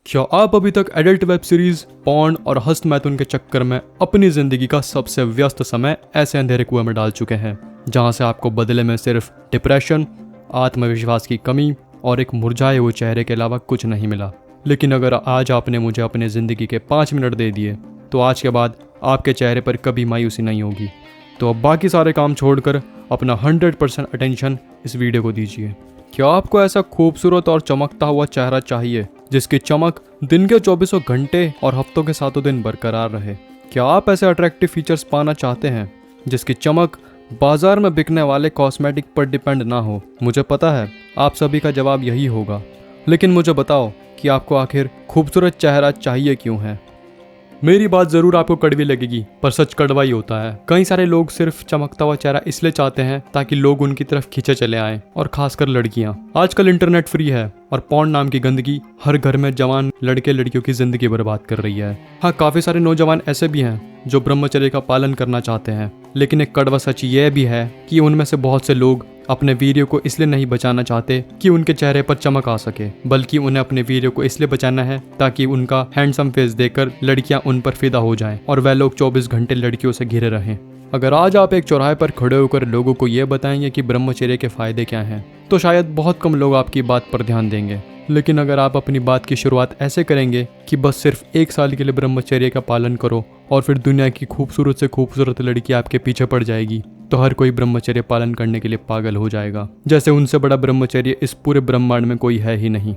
क्या आप अभी तक एडल्ट वेब सीरीज, पॉर्न और हस्तमैथुन के चक्कर में अपनी जिंदगी का सबसे व्यस्त समय ऐसे अंधेरे कुएं में डाल चुके हैं जहां से आपको बदले में सिर्फ डिप्रेशन, आत्मविश्वास की कमी और एक मुरझाए हुए चेहरे के अलावा कुछ नहीं मिला? लेकिन अगर आज आपने मुझे अपने ज़िंदगी के 5 मिनट दे दिए तो आज के बाद आपके चेहरे पर कभी मायूसी नहीं होगी। तो अब बाकी सारे काम छोड़कर अपना 100% अटेंशन इस वीडियो को दीजिए। क्या आपको ऐसा खूबसूरत और चमकता हुआ चेहरा चाहिए जिसकी चमक दिन के 24 घंटे और हफ्तों के 7 दिन बरकरार रहे? क्या आप ऐसे अट्रैक्टिव फीचर्स पाना चाहते हैं जिसकी चमक बाजार में बिकने वाले कॉस्मेटिक पर डिपेंड ना हो? मुझे पता है आप सभी का जवाब यही होगा, लेकिन मुझे बताओ कि आपको आखिर खूबसूरत चेहरा चाहिए क्यों है? मेरी बात ज़रूर आपको कड़वी लगेगी, पर सच कड़वा ही होता है। कई सारे लोग सिर्फ चमकता हुआ चेहरा इसलिए चाहते हैं ताकि लोग उनकी तरफ खींचे चले आएं, और खासकर लड़कियां। आजकल इंटरनेट फ्री है और पॉर्न नाम की गंदगी हर घर में जवान लड़के लड़कियों की जिंदगी बर्बाद कर रही है। हाँ, काफ़ी सारे नौजवान ऐसे भी हैं जो ब्रह्मचर्य का पालन करना चाहते हैं, लेकिन एक कड़वा सच यह भी है कि उनमें से बहुत से लोग अपने वीर्य को इसलिए नहीं बचाना चाहते कि उनके चेहरे पर चमक आ सके, बल्कि उन्हें अपने वीर्य को इसलिए बचाना है ताकि उनका हैंडसम फेस देखकर लड़कियां उन पर फिदा हो जाएं और वह लोग 24 घंटे लड़कियों से घिरे रहें। अगर आज आप एक चौराहे पर खड़े होकर लोगों को यह बताएंगे कि ब्रह्मचर्य के फायदे क्या हैं, तो शायद बहुत कम लोग आपकी बात पर ध्यान देंगे। लेकिन अगर आप अपनी बात की शुरुआत ऐसे करेंगे कि बस सिर्फ 1 साल के लिए ब्रह्मचर्य का पालन करो और फिर दुनिया की खूबसूरत से खूबसूरत लड़की आपके पीछे पड़ जाएगी, तो हर कोई ब्रह्मचर्य पालन करने के लिए पागल हो जाएगा, जैसे उनसे बड़ा ब्रह्मचर्य इस पूरे ब्रह्मांड में कोई है ही नहीं।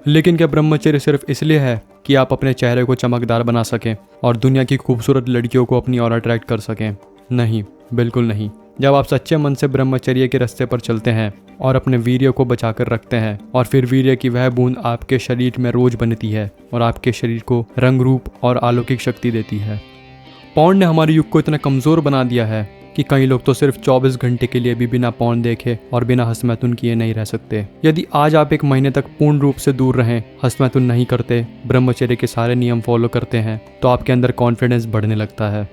लेकिन क्या ब्रह्मचर्य सिर्फ इसलिए है कि आप अपने चेहरे को चमकदार बना सकें और दुनिया की खूबसूरत लड़कियों को अपनी ओर अट्रैक्ट कर सकें? नहीं, बिल्कुल नहीं। जब आप सच्चे मन से ब्रह्मचर्य के रास्ते पर चलते हैं और अपने वीर्य को बचाकर रखते हैं, और फिर वीर्य की वह बूंद आपके शरीर में रोज बनती है और आपके शरीर को रंग रूप और अलौकिक शक्ति देती है। पॉर्न ने हमारे युग को इतना कमज़ोर बना दिया है कि कई लोग तो सिर्फ 24 घंटे के लिए भी बिना पॉर्न देखे और बिना हस्तमैथुन किए नहीं रह सकते। यदि आज आप 1 महीने तक पूर्ण रूप से दूर रहें, हस्तमैथुन नहीं करते, ब्रह्मचर्य के सारे नियम फॉलो करते हैं, तो आपके अंदर कॉन्फिडेंस बढ़ने लगता है।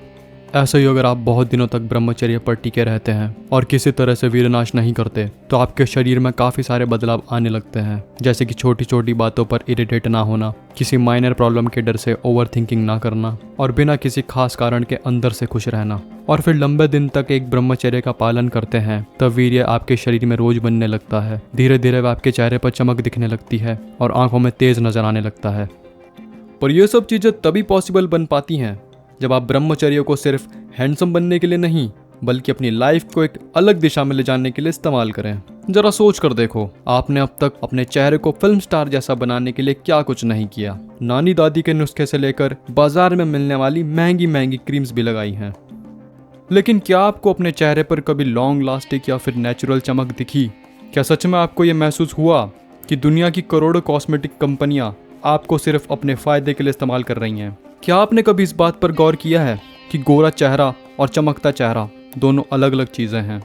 ऐसा ही अगर आप बहुत दिनों तक ब्रह्मचर्य पर टिके रहते हैं और किसी तरह से वीरनाश नहीं करते, तो आपके शरीर में काफ़ी सारे बदलाव आने लगते हैं, जैसे कि छोटी छोटी बातों पर इरिटेट ना होना, किसी माइनर प्रॉब्लम के डर से ओवर थिंकिंग ना करना, और बिना किसी खास कारण के अंदर से खुश रहना। और फिर लंबे दिन तक एक ब्रह्मचर्य का पालन करते हैं, तब वीर्य आपके शरीर में रोज बनने लगता है। धीरे धीरे वह आपके चेहरे पर चमक दिखने लगती है और आंखों में तेज नजर आने लगता है। पर यह सब चीज़ें तभी पॉसिबल बन पाती हैं जब आप ब्रह्मचर्य को सिर्फ हैंडसम बनने के लिए नहीं, बल्कि अपनी लाइफ को एक अलग दिशा में ले जाने के लिए इस्तेमाल करें। जरा सोच कर देखो, आपने अब तक अपने चेहरे को फिल्म स्टार जैसा बनाने के लिए क्या कुछ नहीं किया। नानी दादी के नुस्खे से लेकर बाजार में मिलने वाली महंगी महंगी क्रीम्स भी लगाई हैं। लेकिन क्या आपको अपने चेहरे पर कभी लॉन्ग लास्टिक या फिर नेचुरल चमक दिखी? क्या सच में आपको यह महसूस हुआ कि दुनिया की करोड़ों कॉस्मेटिक कंपनियां आपको सिर्फ अपने फायदे के लिए इस्तेमाल कर रही हैं? क्या आपने कभी इस बात पर गौर किया है कि गोरा चेहरा और चमकता चेहरा दोनों अलग अलग चीज़ें हैं?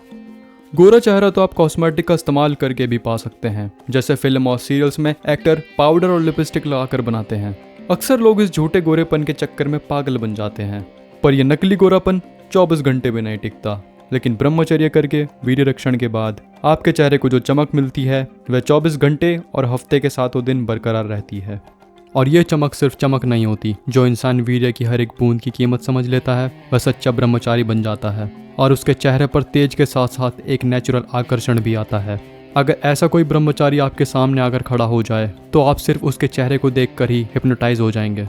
गोरा चेहरा तो आप कॉस्मेटिक का इस्तेमाल करके भी पा सकते हैं, जैसे फिल्म और सीरियल्स में एक्टर पाउडर और लिपस्टिक लगाकर बनाते हैं। अक्सर लोग इस झूठे गोरेपन के चक्कर में पागल बन जाते हैं, पर यह नकली गोरापन 24 घंटे भी नहीं टिकता। लेकिन ब्रह्मचर्य करके वीर्य रक्षण के बाद आपके चेहरे को जो चमक मिलती है वह 24 घंटे और हफ्ते के 7 दिन बरकरार रहती है। और यह चमक सिर्फ चमक नहीं होती। जो इंसान वीर्य की हर एक बूंद की कीमत समझ लेता है वह सच्चा ब्रह्मचारी बन जाता है, और उसके चेहरे पर तेज के साथ साथ एक नेचुरल आकर्षण भी आता है। अगर ऐसा कोई ब्रह्मचारी आपके सामने आकर खड़ा हो जाए तो आप सिर्फ उसके चेहरे को देखकर ही हिप्नोटाइज हो जाएंगे।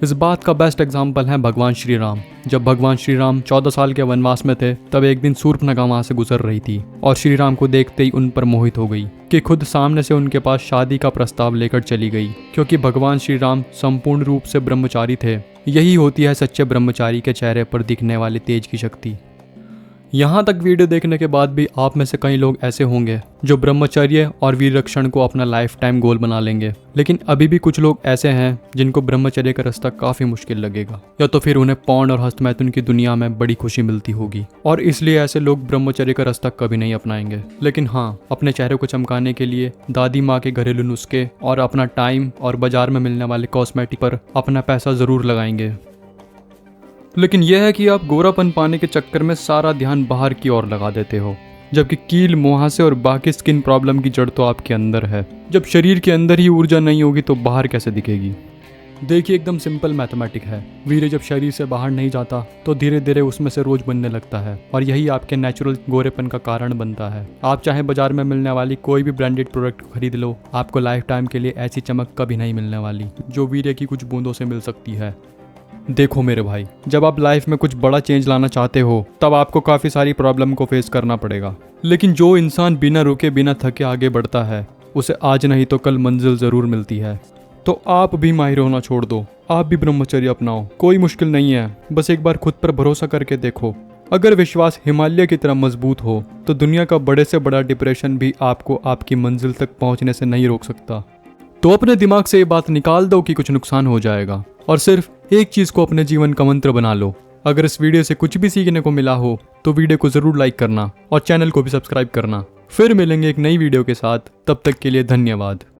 इस बात का बेस्ट एग्जाम्पल है भगवान श्री राम। जब भगवान श्री राम 14 साल के वनवास में थे, तब एक दिन शूर्पणखा वहां से गुजर रही थी और श्री राम को देखते ही उन पर मोहित हो गई कि खुद सामने से उनके पास शादी का प्रस्ताव लेकर चली गई, क्योंकि भगवान श्री राम संपूर्ण रूप से ब्रह्मचारी थे। यही होती है सच्चे ब्रह्मचारी के चेहरे पर दिखने वाली तेज की शक्ति। यहाँ तक वीडियो देखने के बाद भी आप में से कई लोग ऐसे होंगे जो ब्रह्मचर्य और वीर रक्षण को अपना लाइफ टाइम गोल बना लेंगे, लेकिन अभी भी कुछ लोग ऐसे हैं जिनको ब्रह्मचर्य का रास्ता काफी मुश्किल लगेगा, या तो फिर उन्हें पॉर्न और हस्तमैथुन की दुनिया में बड़ी खुशी मिलती होगी, और इसलिए ऐसे लोग ब्रह्मचर्य का रास्ता कभी नहीं अपनाएंगे। लेकिन हाँ, अपने चेहरे को चमकाने के लिए दादी माँ के घरेलू नुस्खे और अपना टाइम और बाजार में मिलने वाले कॉस्मेटिक पर अपना पैसा जरूर लगाएंगे। लेकिन यह है कि आप गोरापन पाने के चक्कर में सारा ध्यान बाहर की ओर लगा देते हो जबकि कील, मुहासे और बाकी स्किन प्रॉब्लम की जड़ तो आपके अंदर है। जब शरीर के अंदर ही ऊर्जा नहीं होगी तो बाहर कैसे दिखेगी। देखिए, एकदम सिंपल मैथमेटिक है। वीर्य जब शरीर से बाहर नहीं जाता तो धीरे धीरे उसमें से रोज बनने लगता है और यही आपके नेचुरल गोरेपन का कारण बनता है। आप चाहे बाजार में मिलने वाली कोई भी ब्रांडेड प्रोडक्ट खरीद लो, आपको लाइफ टाइम के लिए ऐसी चमक कभी नहीं मिलने वाली जो वीर्य की कुछ बूंदों से मिल सकती है। देखो मेरे भाई, जब आप लाइफ में कुछ बड़ा चेंज लाना चाहते हो तब आपको काफ़ी सारी प्रॉब्लम को फेस करना पड़ेगा, लेकिन जो इंसान बिना रुके बिना थके आगे बढ़ता है उसे आज नहीं तो कल मंजिल ज़रूर मिलती है। तो आप भी माहिर होना छोड़ दो, आप भी ब्रह्मचर्य अपनाओ। कोई मुश्किल नहीं है, बस एक बार खुद पर भरोसा करके देखो। अगर विश्वास हिमालय की तरह मजबूत हो तो दुनिया का बड़े से बड़ा डिप्रेशन भी आपको आपकी मंजिल तक पहुंचने से नहीं रोक सकता। तो अपने दिमाग से ये बात निकाल दो कि कुछ नुकसान हो जाएगा और सिर्फ एक चीज़ को अपने जीवन का मंत्र बना लो। अगर इस वीडियो से कुछ भी सीखने को मिला हो तो वीडियो को ज़रूर लाइक करना और चैनल को भी सब्सक्राइब करना। फिर मिलेंगे एक नई वीडियो के साथ, तब तक के लिए धन्यवाद।